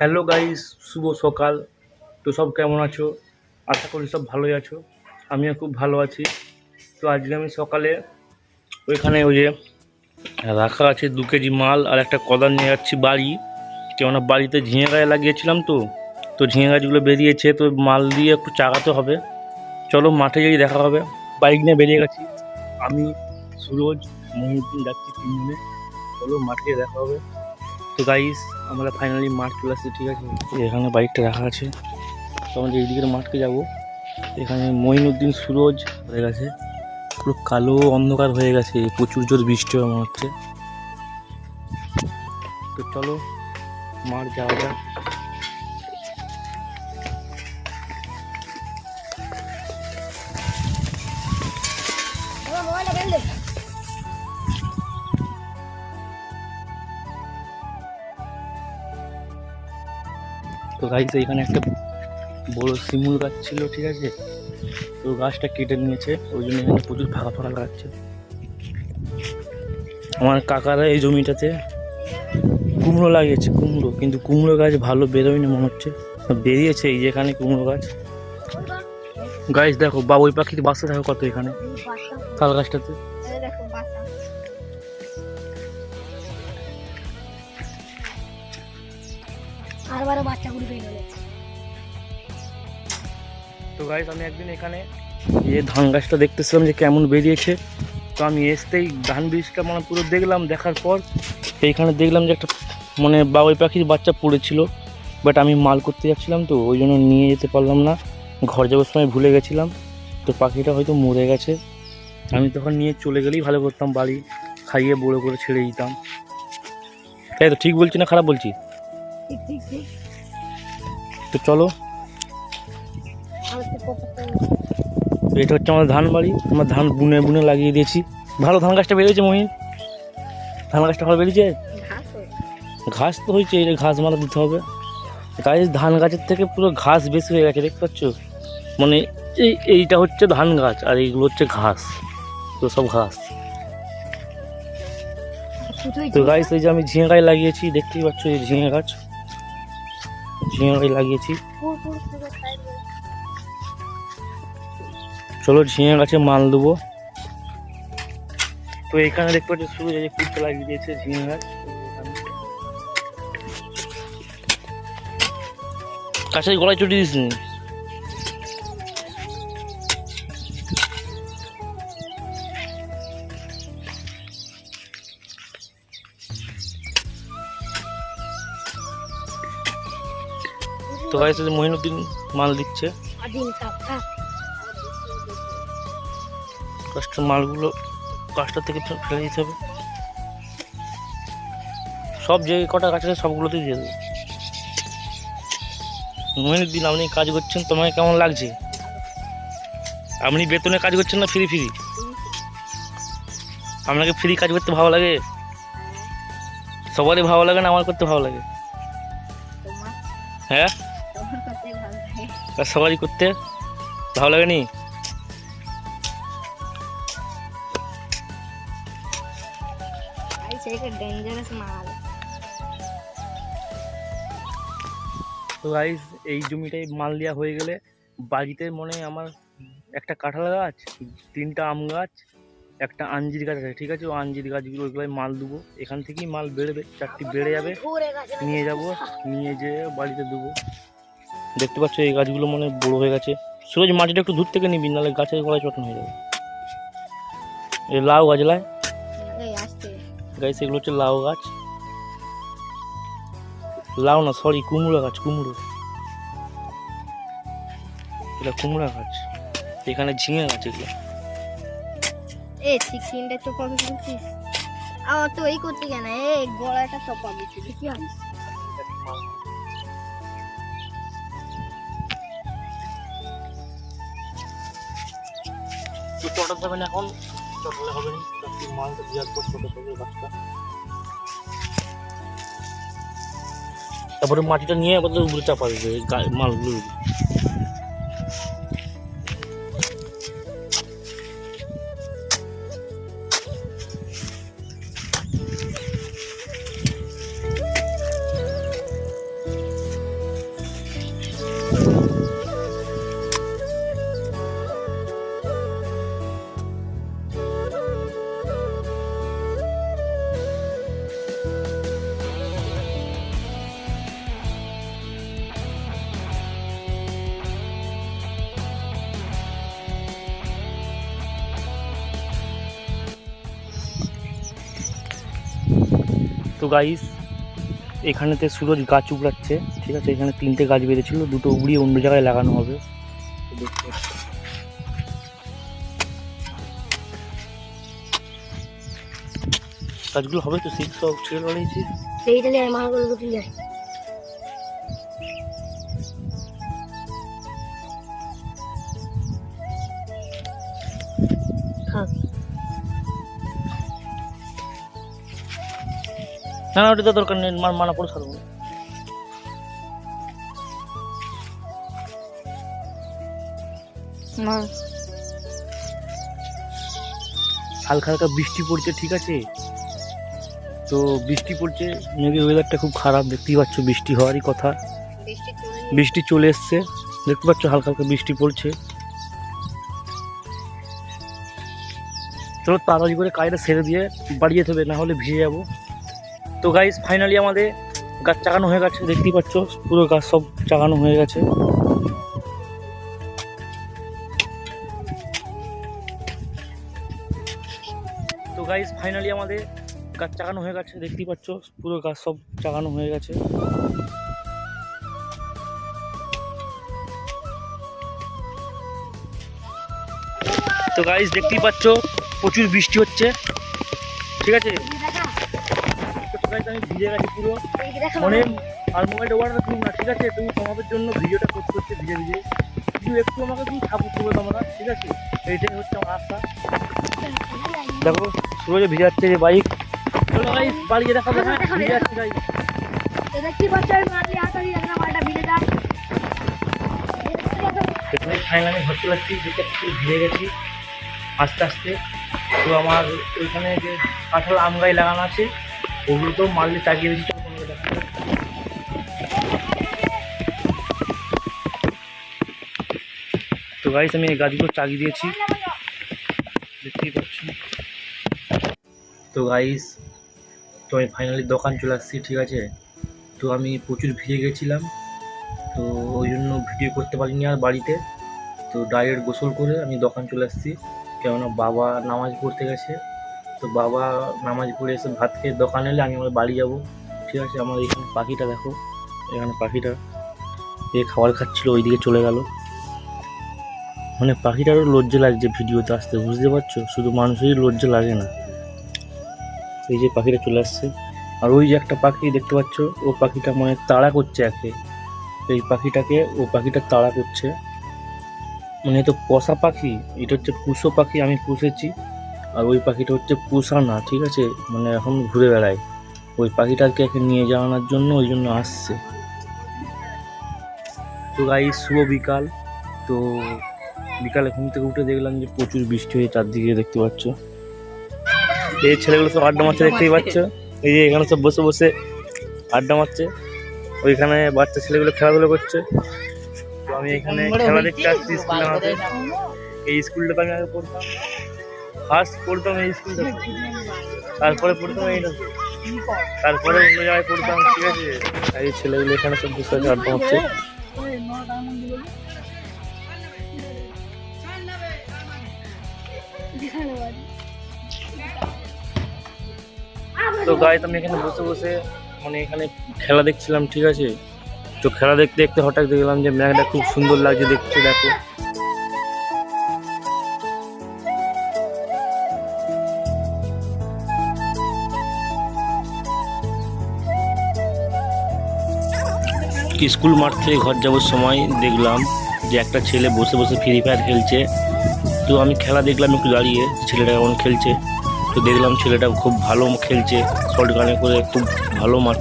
Hello guys, শুভ সকাল। তো সব কেমন আছো? আশা করি সব ভালোই আছো। আমিও খুব ভালো আছি। তো আজকে আমি সকালে ওইখানে ওই যে রাখা আছে 2 কেজি মাল আর একটা কোদাল নিয়ে যাচ্ছি বাড়ি। কেননা বাড়িতে ঝিঙে গাছ লাগিয়েছিলাম, তো ঝিঙে গাছগুলো বেরিয়েছে, তো মাল দিয়ে একটু চাগাতে হবে। চলো মাঠে গিয়ে দেখা হবে। বাইক নিয়ে বেরিয়ে গেছি আমি, সুরজ, মহিউদ্দিন যাচ্ছি 3 জনে। চলো মাঠে গিয়ে দেখা হবে। তো গাইস, আমরা ফাইনালি মাঠ চলে আসছি, ঠিক আছে? এখানে বাইকটা রাখা আছে। তো আমরা এই দিকের মাঠকে যাবো। এখানে মঈনুদ্দিন, সুরজ হয়ে গেছে, পুরো কালো অন্ধকার হয়ে গেছে, প্রচুর জোর বৃষ্টি হবে মনে হচ্ছে। তো চলো মাঠ যাওয়া যাক। তো গাইস, এখানে একটা বড় শিমুল গাছ ছিল, ঠিক আছে? তো গাছটা কেটে নিয়েছে, ওই জন্য এখানে প্রচুর ফাঁকা ফাঁকা লাগাচ্ছে। আমার কাকারা এই জমিটাতে কুমড়ো লাগিয়েছে, কুমড়ো, কিন্তু কুমড়ো গাছ ভালো বেরোয়নি মনে হচ্ছে। বেরিয়েছে এই যেখানে কুমড়ো গাছ। গাইস দেখো, বা ওই পাখির বাসা দেখো কত এখানে তাল গাছটাতে। তো গাইস, আমি একদিন এখানে এই ধান গাছটা দেখতেছিলাম যে কেমন বেরিয়েছে। তো আমি এসতেই ধান বীজটা মানে পুরো দেখলাম, দেখার পর এইখানে দেখলাম যে একটা মানে বাবুই পাখির বাচ্চা পড়েছিল। বাট আমি মাল করতে যাচ্ছিলাম, তো ওই জন্য নিয়ে যেতে পারলাম না। ঘর যাওয়ার সময় ভুলে গেছিলাম, তো পাখিটা হয়তো মরে গেছে। আমি তখন নিয়ে চলে গেলেই ভালো করতাম, বাড়ি খাইয়ে বড়ো করে ছেড়ে দিতাম। তাই তো ঠিক বলছি না খারাপ বলছি? তো চলো, এটা হচ্ছে আমাদের ধান বাড়ি। আমরা ধান বুনে বুনে লাগিয়ে দিয়েছি। ভালো ধান গাছটা বেরিয়েছে মহিন, ধান গাছটা ভালো বেরিয়েছে। ঘাস তো হয়েছে, এটা ঘাস মারা দিতে হবে। গাছ ধান গাছের থেকে পুরো ঘাস বেশি হয়ে গেছে, দেখতে পাচ্ছ? মানে এইটা হচ্ছে ধান গাছ আর এইগুলো হচ্ছে ঘাস, তো সব ঘাস। তো গাছ, এই যে আমি ঝিঙে গাছ লাগিয়েছি, দেখতেই পাচ্ছ, এই ঝিঙে গাছ, ঝিঙে গাছ লাগিয়েছি। চলো ঝিঙে গাছে মাল দেবো। তো এখানে দেখতে পাচ্ছ শুরু যে কুড়তে লাগিয়ে দিয়েছে ঝিঙে গাছ। কাছে গলায় চটি দিস নি। তো গাইস, মঈনুদ্দিন মাল দিচ্ছে। কাস্টের মালগুলো গাছটা থেকে ফেলে দিতে হবে। সব যে কটা গাছ আছে সবগুলোতেই দিয়ে দেবো। মঈনুদ্দিন, আপনি কাজ করছেন, তোমাকে কেমন লাগছে? আপনি বেতনে কাজ করছেন না ফ্রি ফ্রি? আপনাকে ফ্রি কাজ করতে ভালো লাগে? সবারই ভালো লাগে না আমার করতে ভালো লাগে? হ্যাঁ, সবারই করতে ভালো লাগে নি? তো গাইস, এই জমিটাই মাল দেওয়া হয়ে গেলে বাড়িতে মনে হয় আমার একটা কাঁঠাল গাছ, 3টা আম গাছ, একটা আঞ্জির গাছ আছে, ঠিক আছে? ও আঞ্জির গাছগুলো ওইগুলোই মাল দেবো। এখান থেকেই মাল বেড়ে 4টি বেড়ে যাবে, নিয়ে যাব, নিয়ে যেয়ে বাড়িতে দেবো। দেখতে পাচ্ছ এই গাছগুলো মনে বড় হয়ে গেছে। সুরজ, মাটিটা একটু দূর থেকে নিবি, নাহলে গাছের গলায় চটন হয়ে যাবে। এই লাউ গাছ লাই গাছ, এগুলো হচ্ছে লাউ গাছ। লাউ না, সরি, কুমড়ো গাছ, কুমড়ো। এটা কুমড়া গাছ। এখানে ঝিঙে গাছ, এগুলো। চিকেনটা চোপাবি বলছিস? আমার তো এই করতে কেন, এই গলাটা চোপাবি কি হয়? তো চটা যাবে না এখন, চটলে হবে না, মালটা দেওয়ার পর ছোটো ছোটো গাছটা। তারপরে মাটিটা নিয়ে আবার উপরে চাপা দেবে মালগুলো। গাইস এখানেতে সুরজ গাছ উবড়াচ্ছে, ঠিক আছে। এখানে 3টে গাছ বেঁধেছিল, 2টো উবড়িয়ে অন্য জায়গায় লাগানো হবে। গাছগুলো হবে তো শীত সব ছেড়ে বাড়িয়েছি। সেইটা নিয়ে মাগুলো তুলে থাক। না না ওটা তো দরকার নেই, মানা পড়ে ছাড়বো। হালকা হালকা বৃষ্টি পড়ছে, ঠিক আছে। তো বৃষ্টি পড়ছে, মেঘের ওয়েদারটা খুব খারাপ, দেখতেই পাচ্ছ। বৃষ্টি হওয়ারই কথা, বৃষ্টি চলে এসছে, দেখতে পাচ্ছ হালকা হালকা বৃষ্টি পড়ছে। চলো তাড়াতাড়ি করে কাজটা সেরে দিয়ে বাড়ি যেতে হবে, না হলে ভিজে যাবো। তো গাইস ফাইনালি আমাদের গাছ চাকানো হয়ে গেছে, দেখতেই পাচ্ছ পুরো গাছ সব চাকানো হয়ে গেছে। তো গাইস ফাইনালি আমাদের গাছ চাকানো হয়ে গেছে, দেখতেই পাচ্ছ পুরো গাছ সব চাকানো হয়ে গেছে। তো গাইস দেখতেই পাচ্ছ প্রচুর বৃষ্টি হচ্ছে, ঠিক আছে। আমি ভিজে গেছি পুরো, মানে আর মোবাইলটা ওয়াটার প্রুফ না, ঠিক আছে। তুমি তোমাদের জন্য ভিডিওটা করতে করতে ভিজে ভিজে কিন্তু একটু আমাকে তুমি সাপোর্ট করবে তোমরা, ঠিক আছে। এইটাই হচ্ছে আমার আশা। দেখো সুরজে ভিজে যাচ্ছে যে বাইক। চলো গাইস বাড়ি গিয়ে দেখাবো। হ্যাঁ ভিজে যাচ্ছে গাইস, ফাইনালি ঘর চলে আসছি, দেখে ভিজে গেছি আস্তে আস্তে। তো আমার ওইখানে যে কাঁঠাল আম গাছ লাগানো আছে, ওগুলো তো মারলে চাগিয়ে দিচ্ছি। তো গাইস আমি এই গাছগুলো চাগিয়ে দিয়েছি, দেখতেই পাচ্ছি। তো গাইস তো আমি ফাইনালি দোকান চলে আসছি, ঠিক আছে। তো আমি প্রচুর ভিজে গেছিলাম, তো ওই জন্য ভিডিও করতে পারিনি আর বাড়িতে। তো ডাইরেক্ট গোসল করে আমি দোকান চলে আসছি, কেননা বাবা নামাজ পড়তে গেছে। তো বাবা নামাজ পড়ে এসে ভাত খেয়ে দোকান এলে আমি আমার বাড়ি যাব, ঠিক আছে। আমার এখানে পাখিটা দেখো, এখানে পাখিটা এ খাবার খাচ্ছিল, ওইদিকে চলে গেল। মানে পাখিটারও লজ্জা লাগছে ভিডিওতে আসতে, বুঝতে পারছো। শুধু মানুষেরই লজ্জা লাগে না। এই যে পাখিটা চলে আসছে, আর ওই যে একটা পাখি দেখতে পাচ্ছ, ও পাখিটা মানে তাড়া করছে একে। এই পাখিটাকে ও পাখিটা তাড়া করছে, মানে তো পোষা পাখি, এটা হচ্ছে পুষো পাখি, আমি পুষেছি। আর ওই পাখিটা হচ্ছে পোষা না, ঠিক আছে। মানে এখন ঘুরে বেড়ায়, ওই পাখিটাকে একে নিয়ে যাওয়ানোর জন্য ওই জন্য আসছে। তো গাইস শুভ বিকাল। তো বিকালে ঘুম থেকে উঠে দেখলাম যে প্রচুর বৃষ্টি হয়ে চারদিকে, দেখতে পাচ্ছ। এই ছেলেগুলো সব আড্ডা মারছে, দেখতেই পাচ্ছ। এই যে এখানে সব বসে বসে আড্ডা মারছে, ওইখানে বাচ্চা ছেলেগুলো খেলাধুলো করছে। তো আমি এখানে খেলা দেখতে আসছি স্কুলে। আমাদের এই স্কুলটাতে আমি আগে পড়তাম, ফার্স্ট পড়তাম এই স্কুলটা, তারপরে পড়তাম এইটা, তারপরে অন্য জায়গায় পড়তাম, ঠিক আছে। আর এই ছেলেগুলো এখানে সব বসে আছে আড্ডা মারছে। তো গাইস আমি এখানে বসে বসে মানে এখানে খেলা দেখছিলাম, ঠিক আছে। তো খেলা দেখতে দেখতে হঠাৎ দেখলাম যে মেঘটা খুব সুন্দর লাগছে দেখতে, দেখো। স্কুল মাঠ থেকে ঘর যাওয়ার সময় দেখলাম যে একটা ছেলে বসে বসে ফ্রি ফায়ার খেলছে। তো আমি খেলা দেখলাম একটু দাঁড়িয়ে, ছেলেটা কেমন খেলছে। তো দেখলাম ছেলেটা খুব ভালো খেলছে, শর্ট গানে করে খুব ভালো মারছে।